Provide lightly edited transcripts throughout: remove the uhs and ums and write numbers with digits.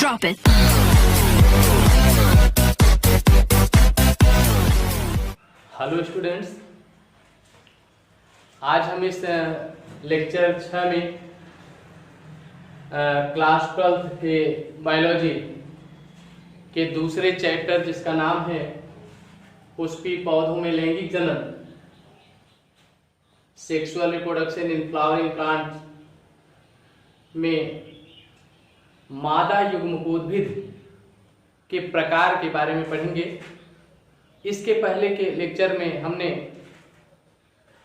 Drop it. Hello students, आज हम इस लेक्चर 6 में क्लास 12 के बायोलॉजी के दूसरे चैप्टर जिसका नाम है पुष्पी पौधों में लैंगिक जनन, sexual reproduction in flowering plant में मादा युग्मकोद्भिद के प्रकार के बारे में पढ़ेंगे। इसके पहले के लेक्चर में हमने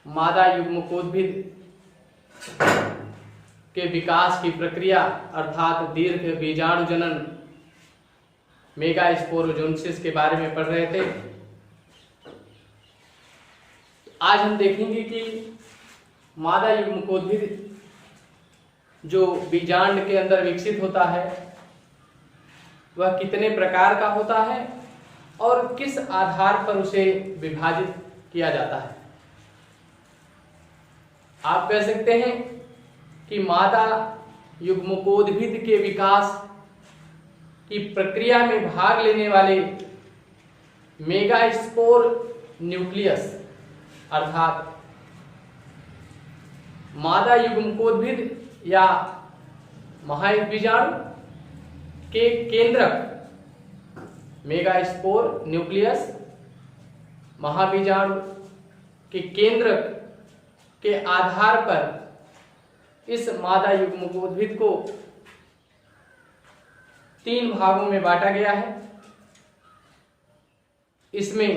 मादा युग्मकोद्भिद के विकास की प्रक्रिया अर्थात दीर्घ बीजाणु जनन मेगास्पोरोजोन्सिस के बारे में पढ़ रहे थे। आज हम देखेंगे कि मादा युग्मकोद्भिद जो बीजांड के अंदर विकसित होता है वह कितने प्रकार का होता है और किस आधार पर उसे विभाजित किया जाता है। आप कह सकते हैं कि मादा युग्मकोद्भिद के विकास की प्रक्रिया में भाग लेने वाले मेगास्पोर न्यूक्लियस अर्थात मादा युग्मकोद्भिद या महाबीजाणु के केंद्रक मेगास्पोर न्यूक्लियस महाबीजाणु के केंद्रक के आधार पर इस मादा युग्मकोद्भिद को 3 भागों में बांटा गया है। इसमें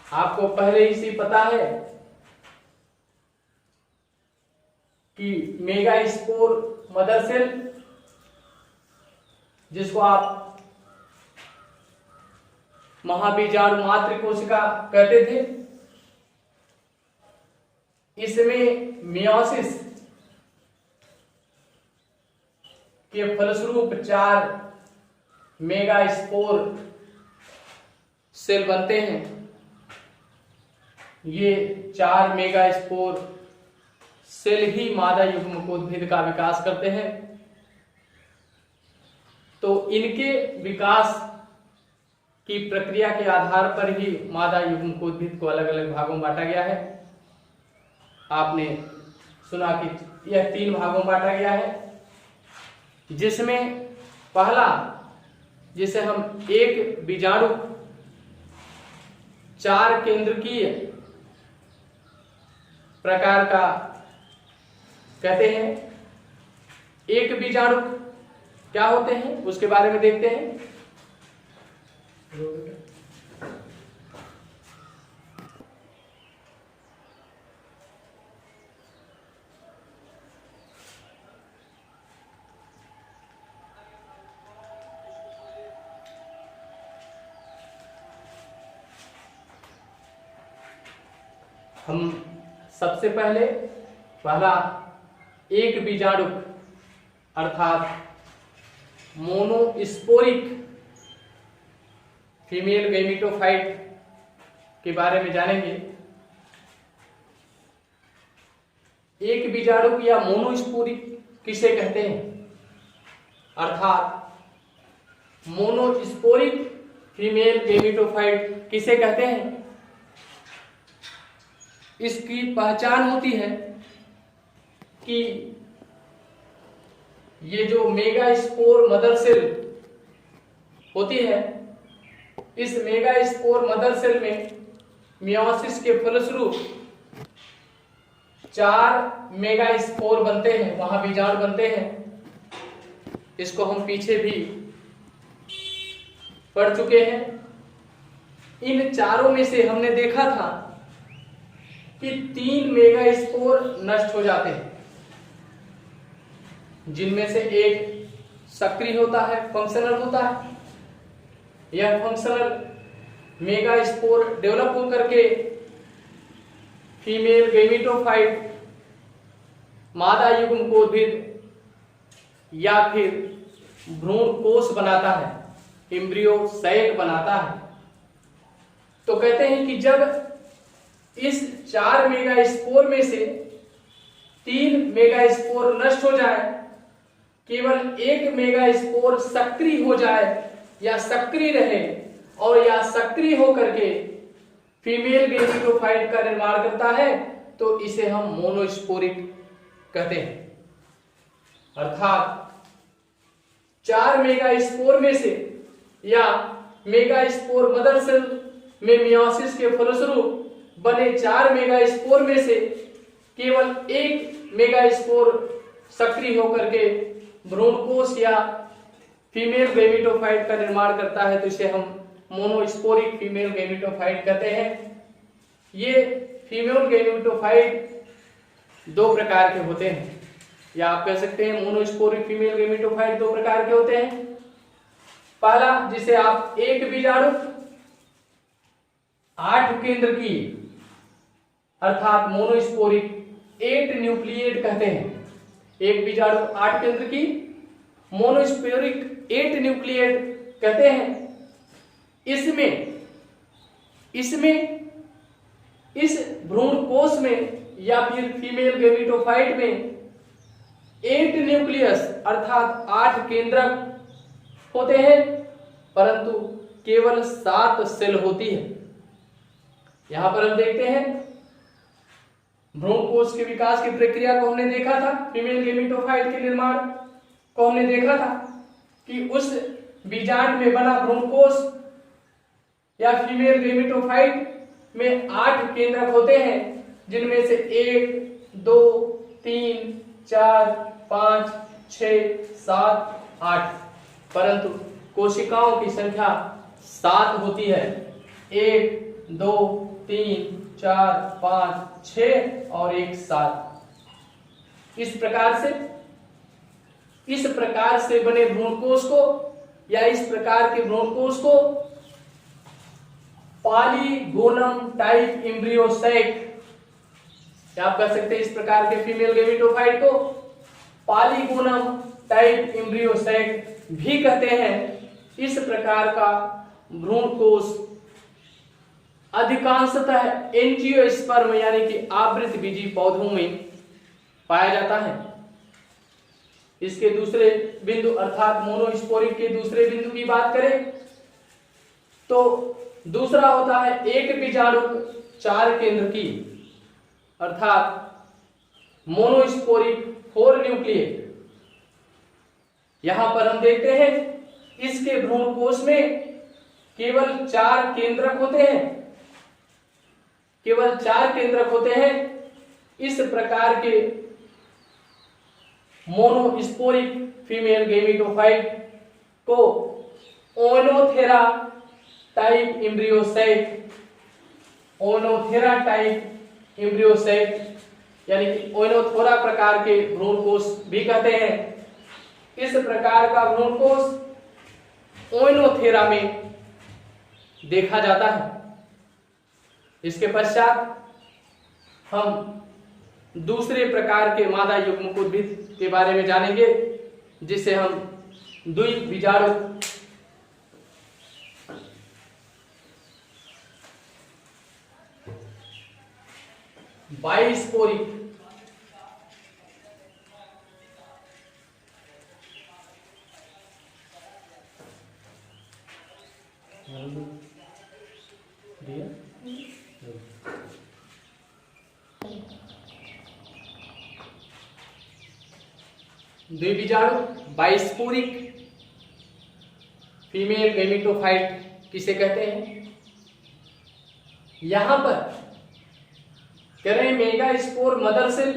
आपको पहले ही से पता है कि मेगास्पोर मदर सेल, जिसको आप महाबीजाणु मातृ कोशिका कहते थे, इसमें मियोसिस के फलस्वरूप 4 मेगास्पोर सेल बनते हैं। ये 4 मेगास्पोर सेल ही मादा युग्मकोद्भिद का विकास करते हैं। तो इनके विकास की प्रक्रिया के आधार पर ही मादा युग्मकोद्भिद को अलग अलग भागों में बांटा गया है। आपने सुना कि यह 3 भागों में बांटा गया है, जिसमें पहला, जिसे हम एक बीजाणु 4 केंद्रकीय प्रकार का कहते हैं। एक बीजाणु क्या होते हैं उसके बारे में देखते हैं। हम सबसे पहला एक बीजाणु अर्थात मोनोस्पोरिक फीमेल गैमेटोफाइट के बारे में जानेंगे। एक बीजाणु या मोनोस्पोरिक किसे कहते हैं, अर्थात मोनोस्पोरिक फीमेल गैमेटोफाइट किसे कहते हैं। इसकी पहचान होती है कि ये जो मेगास्पोर मदर सेल होती है, इस मेगास्पोर मदर सेल में मियोसिस के फलस्वरूप 4 मेगास्पोर बनते हैं, वहां बीजाणु बनते हैं। इसको हम पीछे भी पढ़ चुके हैं। इन चारों में से हमने देखा था कि 3 मेगास्पोर नष्ट हो जाते हैं, जिनमें से एक सक्रिय होता है, फंक्शनल होता है। यह फंक्शनल मेगास्पोर डेवलप होकर के फीमेल गैमेटोफाइट मादा युग्मकोद्भिद या फिर भ्रूण कोश बनाता है, एम्ब्रियो सैक बनाता है। तो कहते हैं कि जब इस 4 मेगास्पोर में से 3 मेगास्पोर नष्ट हो जाए, केवल एक मेगा स्पोर सक्रिय हो जाए या सक्रिय रहे और या सक्रिय होकर के फीमेल गैमेटोफाइट का निर्माण करता है तो इसे हम मोनोस्पोरिक कहते हैं। अर्थात 4 मेगा स्पोर में से या मेगा स्पोर मदर सेल में मियोसिस के फलस्वरूप बने 4 मेगा स्पोर में से केवल एक मेगा स्पोर सक्रिय होकर के भ्रूणकोश या फीमेल गैमेटोफाइट का निर्माण करता है तो इसे हम मोनोस्पोरिक फीमेल गैमेटोफाइट कहते हैं। ये फीमेल गैमेटोफाइट 2 प्रकार के होते हैं या आप कह सकते हैं मोनोस्पोरिक फीमेल गैमेटोफाइट 2 प्रकार के होते हैं। पहला जिसे आप एक बीजाणु 8 केंद्र की अर्थात मोनोस्पोरिक 8 न्यूक्लिएट कहते हैं। एक बीजाणु 8 केंद्र की मोनोस्पोरिक 8 न्यूक्लिएट कहते हैं। इसमें इस भ्रूणकोश में या फिर फीमेल गैमेटोफाइट में 8 न्यूक्लियस अर्थात 8 केंद्रक होते हैं परंतु केवल 7 सेल होती है। यहां पर हम देखते हैं भ्रूणकोश के विकास की प्रक्रिया को हमने देखा था, फीमेल गैमेटोफाइट के निर्माण को हमने देखा था कि उस बीजांड में बना भ्रूणकोश या फीमेल गैमेटोफाइट में 8 केंद्रक होते हैं जिनमें से 1, 2, 3, 4, 5, 6, 7, 8 परंतु कोशिकाओं की संख्या 7 होती है। 1, 2, 3, 4, 5, 6 और 1 7। इस प्रकार से बने भ्रूणकोश को या इस प्रकार के भ्रूणकोश को पॉलीगोनम टाइप एम्ब्रियोसैक या आप कह सकते हैं इस प्रकार के फीमेल गैमेटोफाइट को पॉलीगोनम टाइप एम्ब्रियोसैक भी कहते हैं। इस प्रकार का भ्रूणकोश अधिकांशतः एंजियोस्पर्म यानी कि आवृत बीजी पौधों में पाया जाता है। इसके दूसरे बिंदु अर्थात मोनोस्पोरिक के दूसरे बिंदु की बात करें तो दूसरा होता है एक बीजाणु 4 केंद्र की अर्थात मोनोस्पोरिक 4 न्यूक्लिएट। यहां पर हम देखते हैं इसके भ्रूणकोश में केवल 4 केंद्रक होते हैं, केवल 4 केंद्रक होते हैं। इस प्रकार के मोनोस्पोरिक फीमेल गैमेटोफाइट को ओनोथेरा टाइप एम्ब्रियोसैक यानी कि ओनोथेरा प्रकार के भ्रूणकोश भी कहते हैं। इस प्रकार का भ्रूणकोश ओनोथेरा में देखा जाता है। इसके पश्चात हम दूसरे प्रकार के मादा युग्मकोद्भिद के बारे में जानेंगे जिसे हम द्विबीजाणु बाइस्पोरिक द्विबीजाणु बाइस्पोरिक फीमेल गैमेटोफाइट किसे कहते हैं। यहां पर करें मेगा स्पोर मदर सेल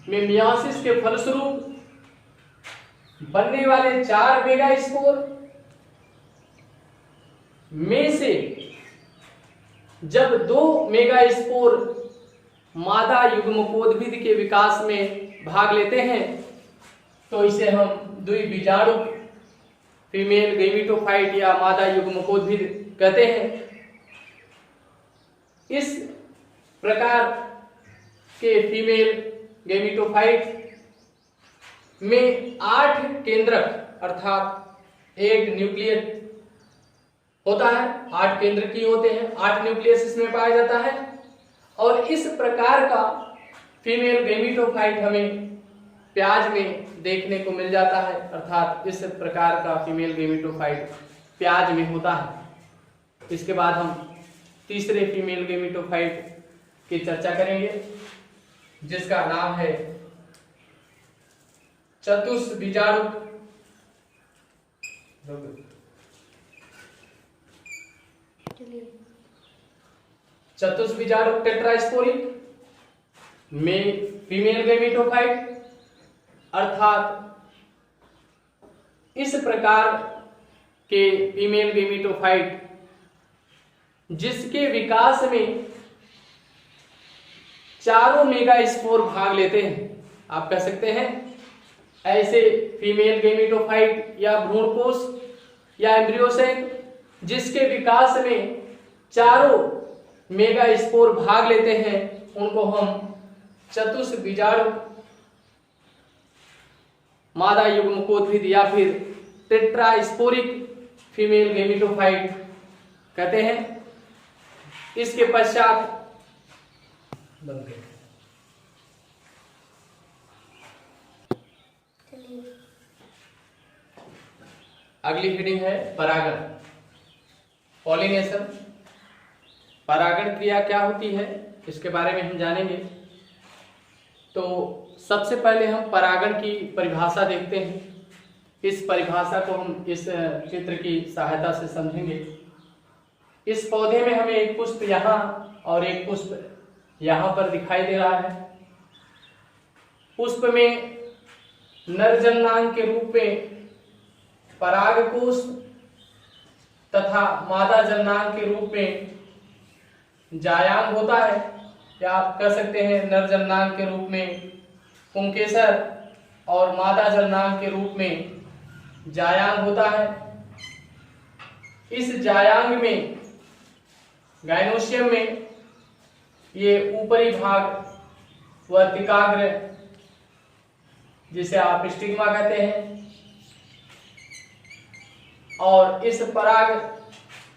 में मियोसिस के फलस्वरूप बनने वाले 4 मेगा स्पोर में से जब 2 मेगा स्पोर मादा युग्मकोद्भिद के विकास में भाग लेते हैं तो इसे हम द्विबीजाणु फीमेल गैमेटोफाइट या मादा युग्मकोद्भिद कहते हैं। इस प्रकार के फीमेल गैमेटोफाइट में 8 केंद्रक अर्थात 1 न्यूक्लियस होता है। 8 केंद्र की होते हैं, 8 न्यूक्लियस इसमें पाया जाता है और इस प्रकार का फीमेल गैमेटोफाइट हमें प्याज में देखने को मिल जाता है, अर्थात इस प्रकार का फीमेल गेमेटोफाइट प्याज में होता है। इसके बाद हम तीसरे फीमेल गेमेटोफाइट की चर्चा करेंगे, जिसका नाम है चतुस्बीजाणुक टेट्रास्पोरिक फीमेल गेमेटोफाइट, अर्थात इस प्रकार के फीमेल गेमेटोफाइट जिसके विकास में चारों मेगास्पोर भाग लेते हैं। आप कह सकते हैं ऐसे फीमेल गेमेटोफाइट या भ्रूणकोश या एम्ब्रियोसेक जिसके विकास में चारों मेगास्पोर भाग लेते हैं, उनको हम चतुस्बीजाणुक मादा युग्मकोद्भिद या फिर टेट्रास्पोरिक फीमेल गेमेटोफाइट कहते हैं। इसके पश्चात अगली हेडिंग है परागण, पॉलिनेशन। परागण क्रिया क्या होती है इसके बारे में हम जानेंगे। तो सबसे पहले हम परागण की परिभाषा देखते हैं। इस परिभाषा को हम इस चित्र की सहायता से समझेंगे। इस पौधे में हमें एक पुष्प यहाँ और एक पुष्प यहाँ पर दिखाई दे रहा है। पुष्प में नरजननांग के रूप में परागकोश तथा मादा जननांग के रूप में जायांग होता है, या आप कह सकते हैं नरजननांग के रूप में पुंकेसर और मादा जननांग के रूप में जायांग होता है। इस जायांग में गाइनोशियम में ये ऊपरी भाग वर्तिकाग्र, जिसे आप स्टिग्मा कहते हैं, और इस पराग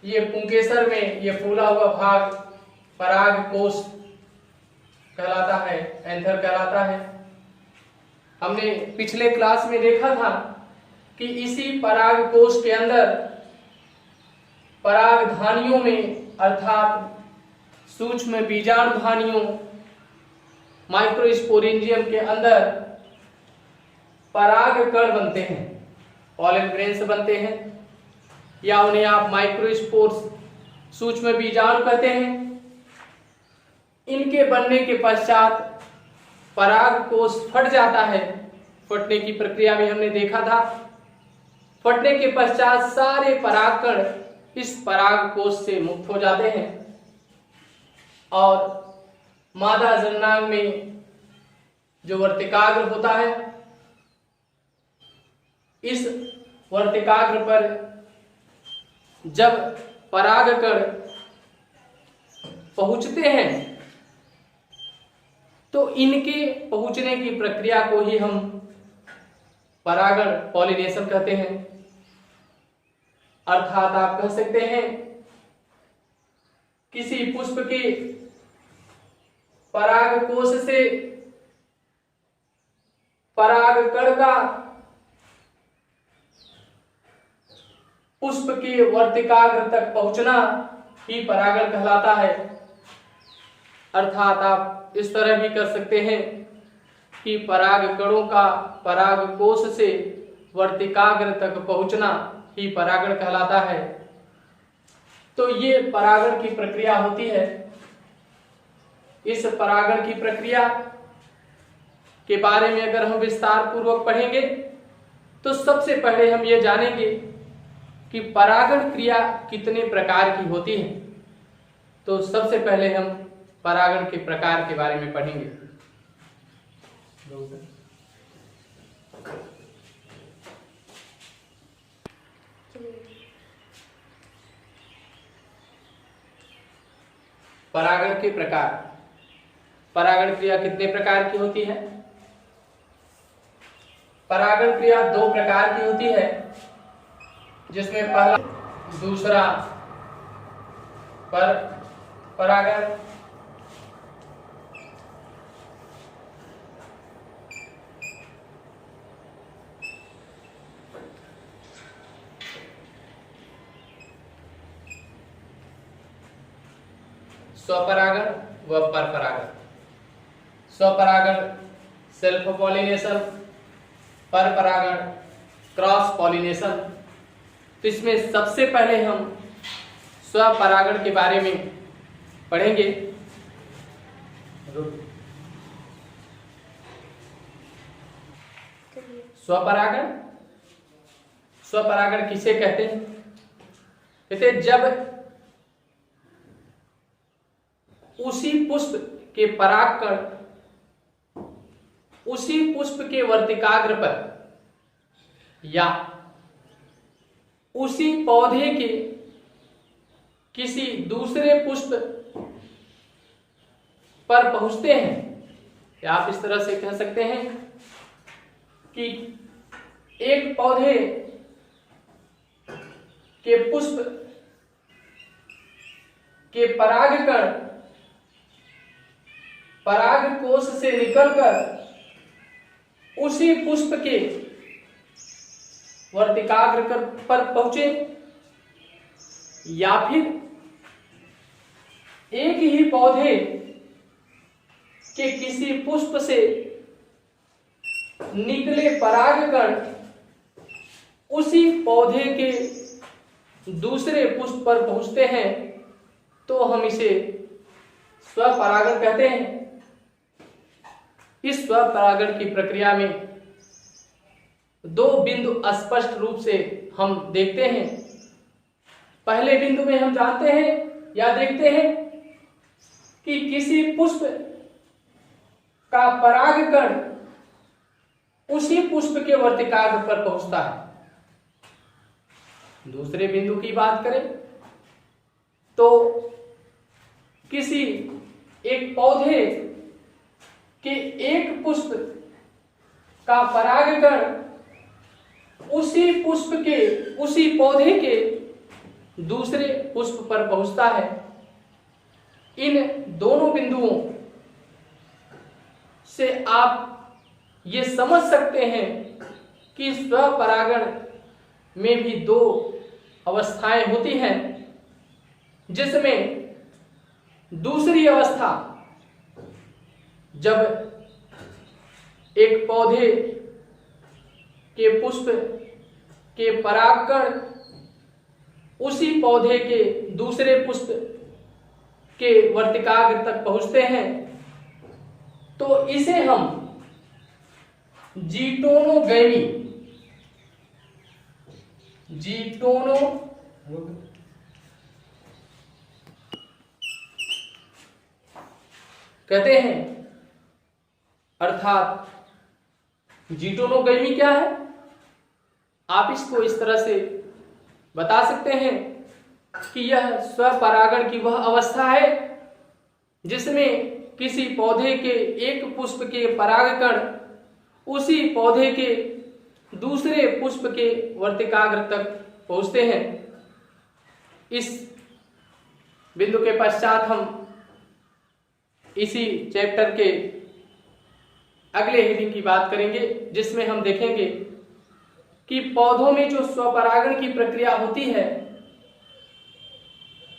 ये पुंकेसर में ये फूला हुआ भाग पराग कोश कहलाता है, एंथर कहलाता है। हमने पिछले क्लास में देखा था कि इसी पराग कोश के अंदर परागधानियों में, अर्थात सूक्ष्म बीजाणुधानियों माइक्रोस्पोरेंजियम के अंदर परागकण बनते हैं, पॉलन ग्रेन्स बनते हैं, या उन्हें आप माइक्रोस्पोर्स सूक्ष्म बीजाणु कहते हैं। इनके बनने के पश्चात परागकोश फट जाता है। फटने की प्रक्रिया भी हमने देखा था। फटने के पश्चात सारे परागकण इस परागकोश से मुक्त हो जाते हैं और मादा जननांग में जो वर्तिकाग्र होता है, इस वर्तिकाग्र पर जब परागकण पहुंचते हैं तो इनके पहुंचने की प्रक्रिया को ही हम परागण, पॉलिनेशन कहते हैं। अर्थात आप कह सकते हैं किसी पुष्प के परागकोश से परागकण का पुष्प के वर्तिकाग्र तक पहुंचना ही परागण कहलाता है। अर्थात आप इस तरह भी कर सकते हैं कि परागकणों का परागकोश से वर्तिकाग्र तक पहुंचना ही परागण कहलाता है। तो ये परागण की प्रक्रिया होती है। इस परागण की प्रक्रिया के बारे में अगर हम विस्तार पूर्वक पढ़ेंगे तो सबसे पहले हम ये जानेंगे कि परागण क्रिया कितने प्रकार की होती है। तो सबसे पहले हम परागण के प्रकार के बारे में पढ़ेंगे। परागण के प्रकार। परागण क्रिया कितने प्रकार की होती है? परागण क्रिया दो प्रकार की होती है, जिसमें पहला दूसरा परागण। स्वपरागण व परपरागण। स्वपरागण सेल्फ पॉलिनेशन, परपरागण क्रॉस पॉलिनेशन। तो इसमें सबसे पहले हम स्वपरागण के बारे में पढ़ेंगे। स्वपरागण, स्वपरागण किसे कहते हैं? कहते हैं जब उसी पुष्प के परागकण उसी पुष्प के वर्तिकाग्र पर या उसी पौधे के किसी दूसरे पुष्प पर पहुंचते हैं, या आप इस तरह से कह सकते हैं कि एक पौधे के पुष्प के परागकण पराग कोश से निकलकर उसी पुष्प के वर्तिकाग्र पर पहुंचे, या फिर एक ही पौधे के किसी पुष्प से निकले परागकण उसी पौधे के दूसरे पुष्प पर पहुंचते हैं, तो हम इसे स्वपरागण कहते हैं। इस स्वपरागण की प्रक्रिया में दो बिंदु स्पष्ट रूप से हम देखते हैं। पहले बिंदु में हम जानते हैं या देखते हैं कि किसी पुष्प का परागकण उसी पुष्प के वर्तिकाग्र पर पहुंचता है। दूसरे बिंदु की बात करें तो किसी एक पौधे के एक पुष्प का परागकण उसी पुष्प के उसी पौधे के दूसरे पुष्प पर पहुंचता है। इन दोनों बिंदुओं से आप ये समझ सकते हैं कि स्वपरागण में भी दो अवस्थाएं होती हैं, जिसमें दूसरी अवस्था जब एक पौधे के पुष्प के परागकण उसी पौधे के दूसरे पुष्प के वर्तिकाग्र तक पहुंचते हैं, तो इसे हम जीटोनोगैमी कहते हैं। अर्थात जीटोनोगैमी क्या है? आप इसको इस तरह से बता सकते हैं कि यह स्वपरागण की वह अवस्था है जिसमें किसी पौधे के एक पुष्प के परागकण उसी पौधे के दूसरे पुष्प के वर्तिकाग्र तक पहुंचते हैं। इस बिंदु के पश्चात हम इसी चैप्टर के अगले हेडिंग की बात करेंगे, जिसमें हम देखेंगे कि पौधों में जो स्वपरागण की प्रक्रिया होती है,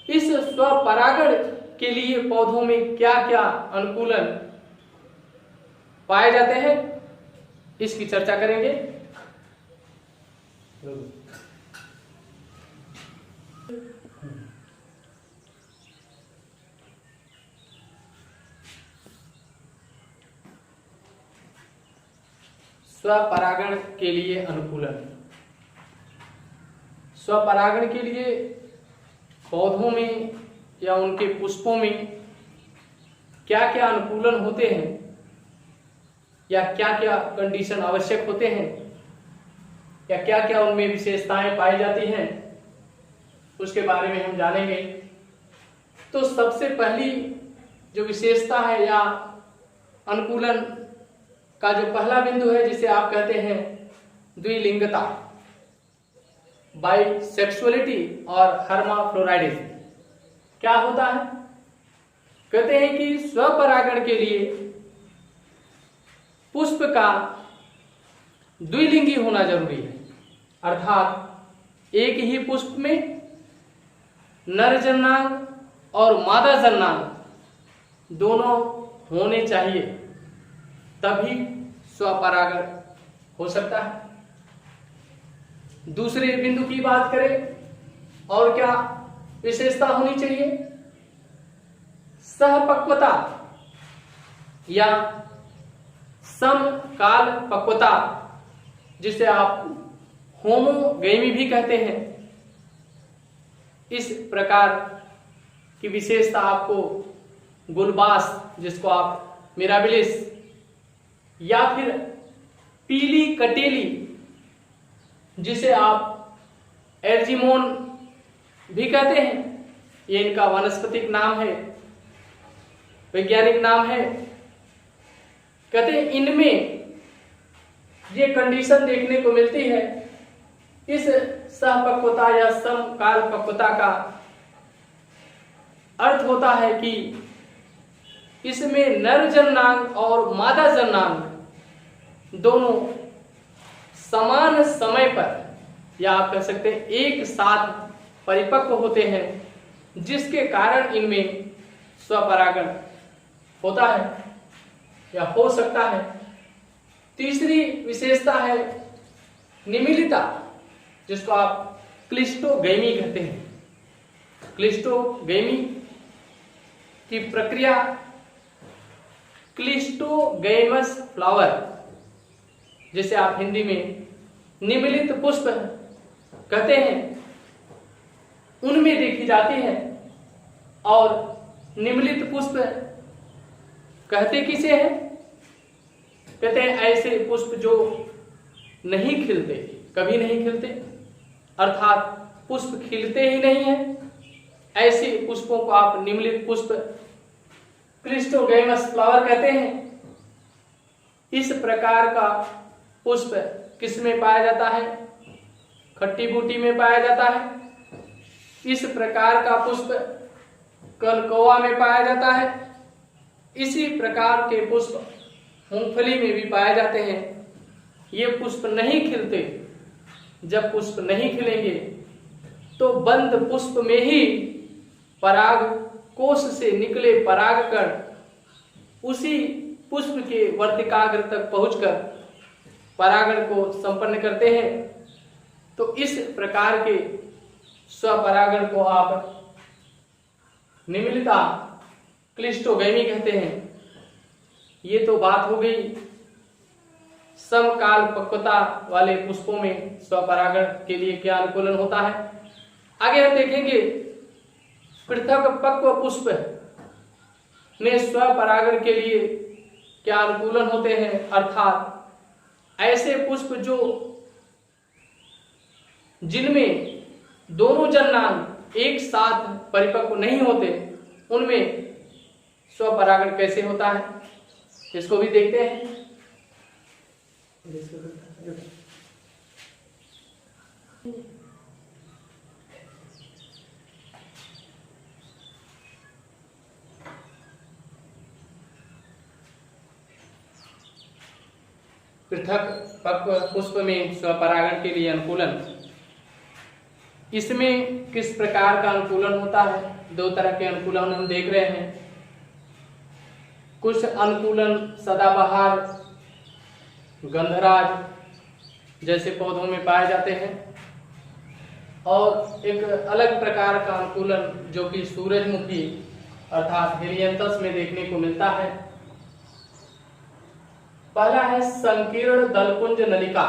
इस स्वपरागण के लिए पौधों में क्या क्या अनुकूलन पाए जाते हैं, इसकी चर्चा करेंगे। स्वपरागण के लिए अनुकूलन। स्वपरागण के लिए पौधों में या उनके पुष्पों में क्या क्या अनुकूलन होते हैं या क्या क्या कंडीशन आवश्यक होते हैं या क्या क्या उनमें विशेषताएं पाई जाती हैं, उसके बारे में हम जानेंगे। तो सबसे पहली जो विशेषता है या अनुकूलन का जो पहला बिंदु है, जिसे आप कहते हैं द्विलिंगता, बाइसेक्सुअलिटी और हर्माफ्रोडाइटिज्म, क्या होता है? कहते हैं कि स्वपरागण के लिए पुष्प का द्विलिंगी होना जरूरी है। अर्थात एक ही पुष्प में नर जननांग और मादा जननांग दोनों होने चाहिए, तभी स्वपरागण हो सकता है। दूसरे बिंदु की बात करें, और क्या विशेषता होनी चाहिए? सहपक्वता या समकाल पक्वता, जिसे आप होमोगैमी भी कहते हैं। इस प्रकार की विशेषता आपको गुलबास, जिसको आप मिराबिलिस, या फिर पीली कटेली, जिसे आप एर्जिमोन भी कहते हैं, ये इनका वानस्पतिक नाम है, वैज्ञानिक नाम है। कहते हैं इनमें ये कंडीशन देखने को मिलती है। इस सहपक्वता या समकाल पक्वता का अर्थ होता है कि इसमें नर जननांग और मादा जननांग दोनों समान समय पर, या आप कह सकते हैं एक साथ परिपक्व होते हैं, जिसके कारण इनमें स्वपरागण होता है या हो सकता है। तीसरी विशेषता है निमिलिता, जिसको आप क्लिस्टोगैमी कहते हैं। क्लिस्टोगैमी की प्रक्रिया क्लिस्टोगैमस फ्लावर, जिसे आप हिंदी में निमिलित पुष्प कहते हैं, उनमें देखी जाती है। और निमिलित पुष्प कहते किसे हैं? कहते हैं ऐसे पुष्प जो नहीं खिलते, कभी नहीं खिलते, अर्थात पुष्प खिलते ही नहीं है, ऐसे पुष्पों को आप निमिलित पुष्प क्लिस्टोगैमस फ्लावर कहते हैं। इस प्रकार का पुष्प किस में पाया जाता है? खट्टी बूटी में पाया जाता है। इस प्रकार का पुष्प कलकौआ में पाया जाता है। इसी प्रकार के पुष्प मूंगफली में भी पाए जाते हैं। ये पुष्प नहीं खिलते। जब पुष्प नहीं खिलेंगे तो बंद पुष्प में ही पराग कोश से निकले परागकण उसी पुष्प के वर्तिकाग्र तक पहुंचकर परागण को संपन्न करते हैं। तो इस प्रकार के स्वपरागण को आप निमिलिता क्लिस्टोगैमी कहते हैं। ये तो बात हो गई समकाल पक्वता वाले पुष्पों में स्वपरागण के लिए क्या अनुकूलन होता है। आगे हम देखेंगे पृथक पक्व पुष्प में स्वपरागण के लिए क्या अनुकूलन होते हैं, अर्थात ऐसे पुष्प जो जिनमें दोनों जननांग एक साथ परिपक्व नहीं होते, उनमें स्वपरागण कैसे होता है, इसको भी देखते हैं। पृथक पक्व पुष्प में स्वपरागण के लिए अनुकूलन, इसमें किस प्रकार का अनुकूलन होता है? दो तरह के अनुकूलन हम देख रहे हैं। कुछ अनुकूलन सदाबहार गंधराज जैसे पौधों में पाए जाते हैं, और एक अलग प्रकार का अनुकूलन जो कि सूरजमुखी अर्थात हेलियंथस में देखने को मिलता है। पहला है संकीर्ण दलपुंज नलिका,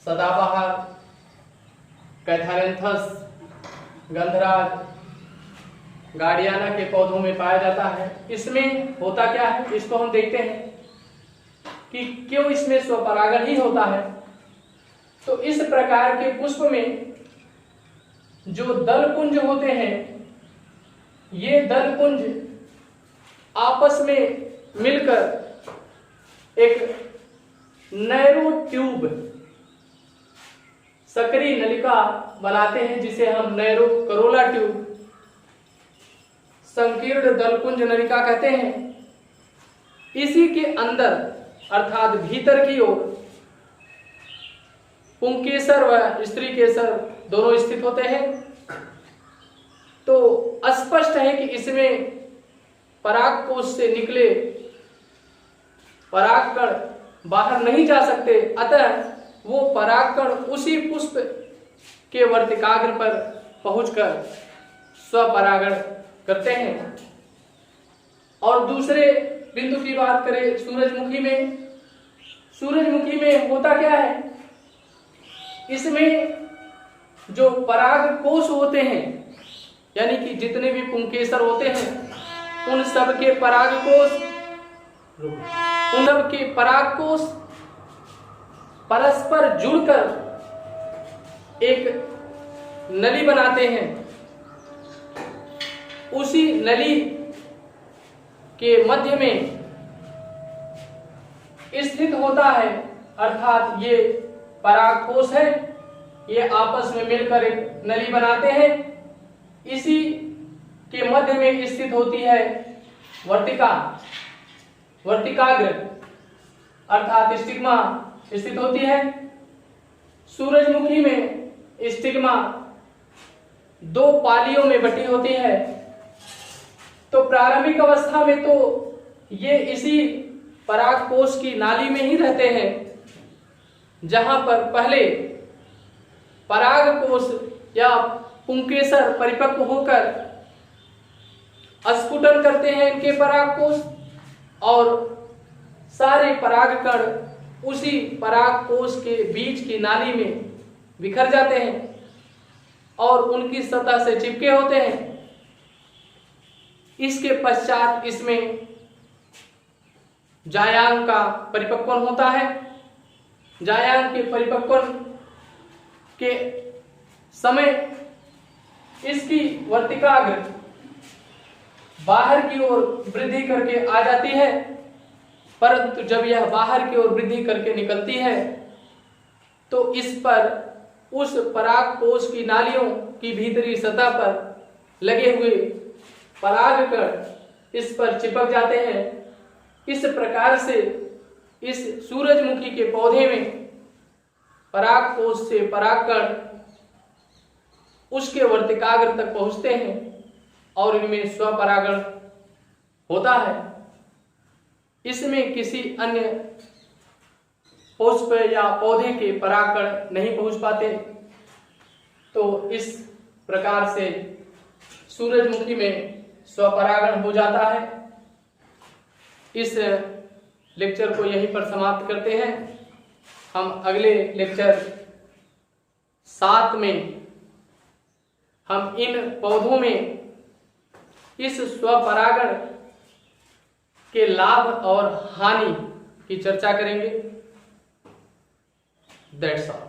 सदाबहार, कैथारेंथस, गंधराज, गार्डियाना के पौधों में पाया जाता है। इसमें होता क्या है, इसको हम देखते हैं कि क्यों इसमें स्वपरागण ही होता है। तो इस प्रकार के पुष्प में जो दलपुंज होते हैं, ये दलपुंज आपस में मिलकर एक नैरो ट्यूब सक्रिय नलिका बनाते हैं, जिसे हम नैरो करोला ट्यूब संकीर्ण दलपुंज नलिका कहते हैं। इसी के अंदर अर्थात भीतर की ओर पुंकेसर व स्त्री केसर दोनों स्थित होते हैं। तो स्पष्ट है कि इसमें परागकोश से निकले परागकण बाहर नहीं जा सकते, अतः वो परागकण उसी पुष्प के वर्तिकाग्र पर पहुंचकर स्वपरागण करते हैं। और दूसरे बिंदु की बात करें सूरजमुखी में, सूरजमुखी में होता क्या है, इसमें जो परागकोश होते हैं, यानी कि जितने भी पुंकेसर होते हैं, उन सब के परागकोश परस्पर जुड़कर एक नली बनाते हैं। उसी नली के मध्य में स्थित होता है, अर्थात ये परागकोश है, ये आपस में मिलकर एक नली बनाते हैं। इसी के मध्य में स्थित होती है वर्तिकाग्र अर्थात स्टिग्मा स्थित होती है। सूरजमुखी में स्टिग्मा दो पालियों में बटी होती है। तो प्रारंभिक अवस्था में तो ये इसी परागकोश की नाली में ही रहते हैं, जहां पर पहले परागकोश या पुंकेसर परिपक्व होकर स्फुटन करते हैं इनके परागकोश, और सारे परागकण उसी परागकोश के बीच की नाली में बिखर जाते हैं और उनकी सतह से चिपके होते हैं। इसके पश्चात इसमें जायांग का परिपक्वन होता है। जायांग के परिपक्वन के समय इसकी वर्तिकाग्र बाहर की ओर वृद्धि करके आ जाती है, परंतु जब यह बाहर की ओर वृद्धि करके निकलती है तो इस पर उस परागकोश की नालियों की भीतरी सतह पर लगे हुए परागकण इस पर चिपक जाते हैं। इस प्रकार से इस सूरजमुखी के पौधे में परागकोश से परागकण उसके वर्तिकाग्र तक पहुंचते हैं और इनमें स्वपरागण होता है। इसमें किसी अन्य पुष्प या पौधे के परागकण नहीं पहुंच पाते। तो इस प्रकार से सूरजमुखी में स्वपरागण हो जाता है। इस लेक्चर को यहीं पर समाप्त करते हैं। हम अगले लेक्चर 7 में हम इन पौधों में इस स्वपरागण के लाभ और हानि की चर्चा करेंगे। That's all.